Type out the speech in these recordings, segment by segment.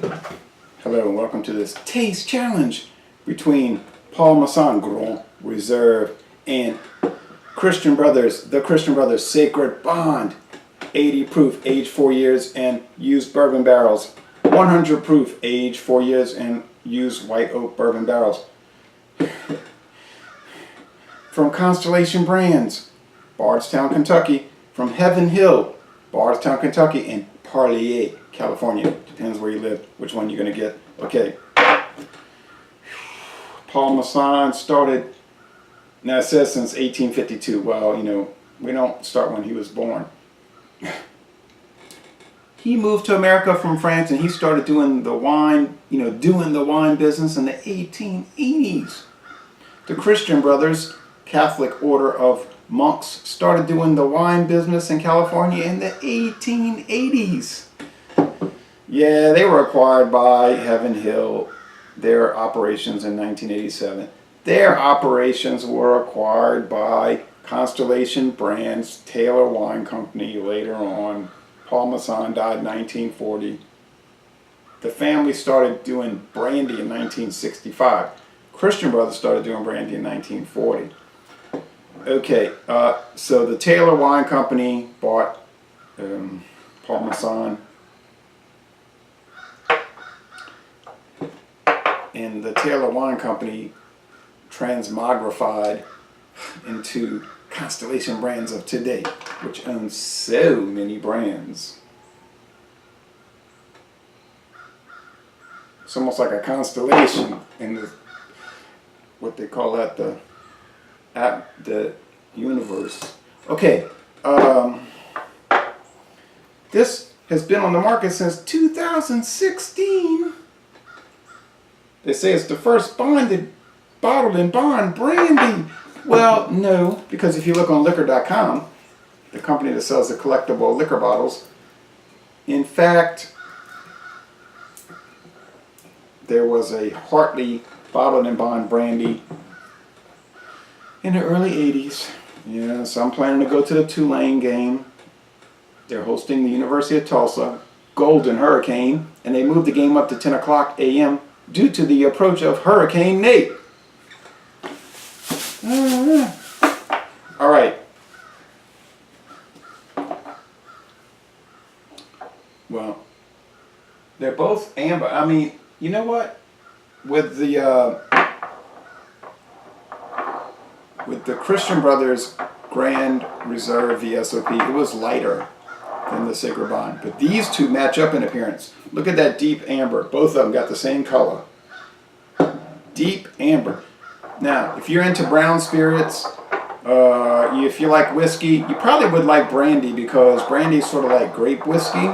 Hello and welcome to this taste challenge between Paul Masson Grand Reserve and Christian Brothers, the Christian Brothers Sacred Bond. 80 proof, aged 4 years, and used bourbon barrels. 100 proof, aged 4 years, and used white oak bourbon barrels. From Constellation Brands, Bardstown, Kentucky. From Heaven Hill, Bardstown, Kentucky, and Parlier, California. Depends where you live, which one you're going to get. Okay. Paul Masson started, now it says since 1852. Well, you know, we don't start when he was born. He moved to America from France and he started doing the wine, doing the wine business in the 1880s. The Christian Brothers, Catholic order of monks, started doing the wine business in California in the 1880s. Yeah, they were acquired by Heaven Hill, their operations in 1987. Their operations were acquired by Constellation Brands, Taylor Wine Company later on. Paul Masson died in 1940. The family started doing brandy in 1965. Christian Brothers started doing brandy in 1940. Okay, so the Taylor Wine Company bought Paul Masson, and the Taylor Wine Company transmogrified into Constellation Brands of today, which owns so many brands. It's almost like a constellation in the, what they call that, the universe. Okay, this has been on the market since 2016. They say it's the first bottled in bond brandy. Well, no, because if you look on liquor.com, the company that sells the collectible liquor bottles, in fact, there was a Hartley bottled in bond brandy in the early 80s. Yeah, so I'm planning to go to the Tulane game. They're hosting the University of Tulsa, Golden Hurricane, and they moved the game up to 10 o'clock a.m. due to the approach of Hurricane Nate. All right. Well, they're both amber. I mean, you know what? With the Christian Brothers Grand Reserve VSOP, it was lighter than the Sacred Bond. But these two match up in appearance. Look at that deep amber. Both of them got the same color. Deep amber. Now, if you're into brown spirits, if you like whiskey, you probably would like brandy because brandy is sort of like grape whiskey.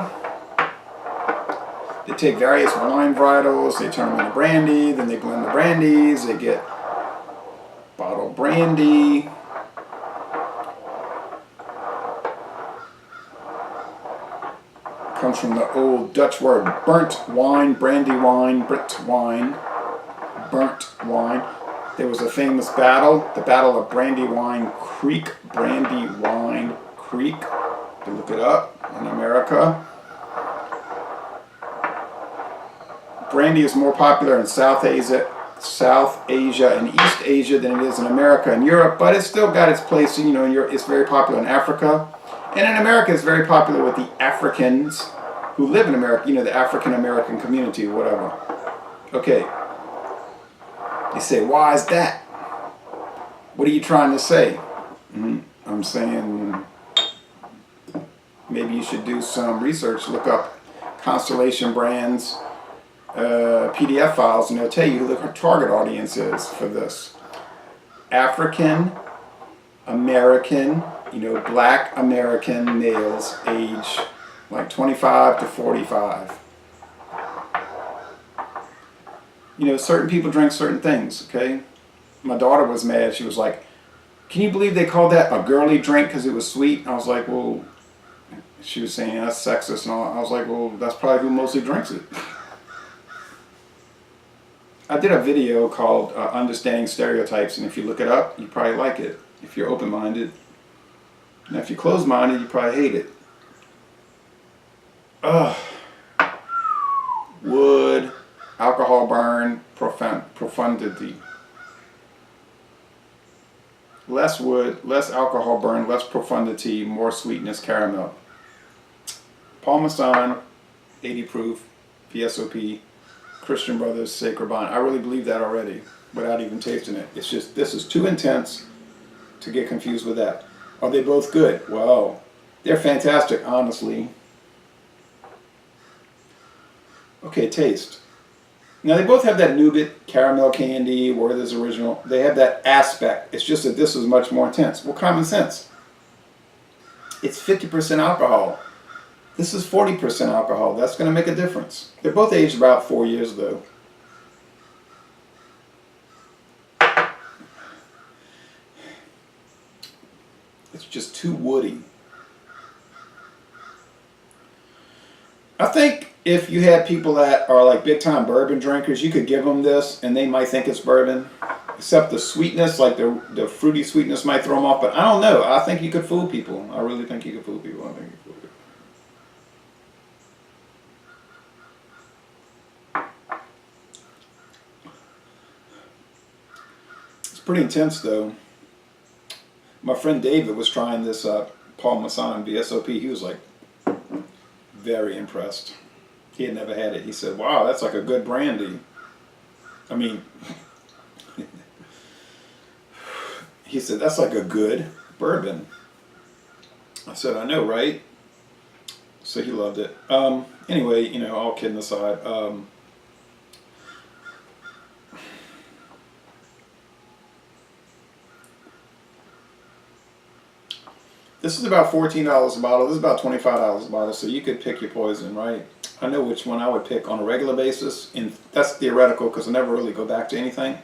They take various wine varietals, they turn them into brandy, then they blend the brandies, they get bottled brandy. Comes from the old Dutch word burnt wine, brandy wine, Brit wine, burnt wine. There was a famous battle, the Battle of Brandywine Creek, Brandywine Creek, to look it up, in America. Brandy is more popular in South Asia and East Asia than it is in America and Europe, but it's still got its place, in Europe. It's very popular in Africa. And in America, it's very popular with the Africans who live in America, the African American community, whatever. Okay. You say, why is that? What are you trying to say? I'm saying maybe you should do some research, look up Constellation Brands PDF files, and they'll tell you who the target audience is for this. African American, black American males age like 25 to 45. Certain people drink certain things, okay? My daughter was mad. She was like, can you believe they called that a girly drink because it was sweet? I was like, well, she was saying that's sexist and all. I was like, well, that's probably who mostly drinks it. I did a video called Understanding Stereotypes, and if you look it up, you probably like it if you're open-minded. Now, if you're closed-minded, you probably hate it. Ugh. Wood. alcohol burn, profundity. Less wood, less alcohol burn, less profundity, more sweetness, caramel. Paul Masson, 80 proof, VSOP, Christian Brothers, Sacred Bond. I really believe that already without even tasting it. It's just, this is too intense to get confused with that. Are they both good? Well, they're fantastic, honestly. Okay, taste. Now they both have that nougat, caramel candy, Werther's Original. They have that aspect. It's just that this is much more intense. Well, common sense. It's 50% alcohol. This is 40% alcohol. That's going to make a difference. They're both aged about 4 years though. It's just too woody. I think if you had people that are like big time bourbon drinkers, you could give them this and they might think it's bourbon. Except the sweetness, like the fruity sweetness might throw them off. But I don't know. I think you could fool people. I really think you could fool people. I think you could fool people. It's pretty intense though. My friend David was trying this Paul Masson VSOP. He was like very impressed. He had never had it. He said, wow, that's like a good brandy. I mean, he said, that's like a good bourbon. I said, I know, right? So he loved it. Anyway, you know, all kidding aside, this is about $14 a bottle. This is about $25 a bottle, so you could pick your poison, right? I know which one I would pick on a regular basis, and that's theoretical because I never really go back to anything.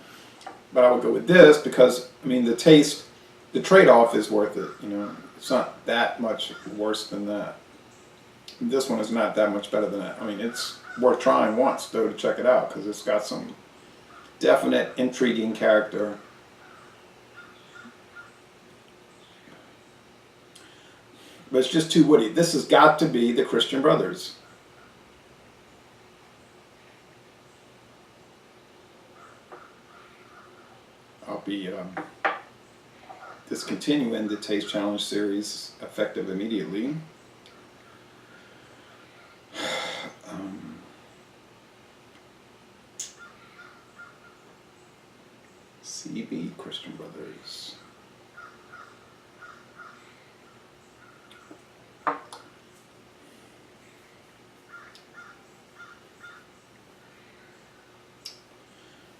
But I would go with this because, I mean, the taste, the trade-off is worth it, you know. It's not that much worse than that. This one is not that much better than that. I mean, it's worth trying once, though, to check it out because it's got some definite intriguing character. But it's just too woody. This has got to be the Christian Brothers. I'll be discontinuing the Taste Challenge series effective immediately. CB Christian Brothers.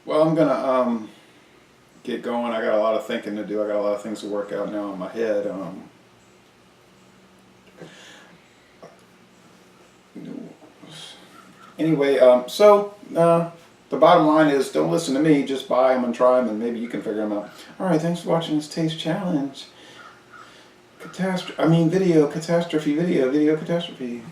Well, I'm gonna get going. I got a lot of thinking to do. I got a lot of things to work out now in my head. Anyway, so the bottom line is, don't listen to me. Just buy them and try them, and maybe you can figure them out. All right, thanks for watching this Taste Challenge. Video catastrophe.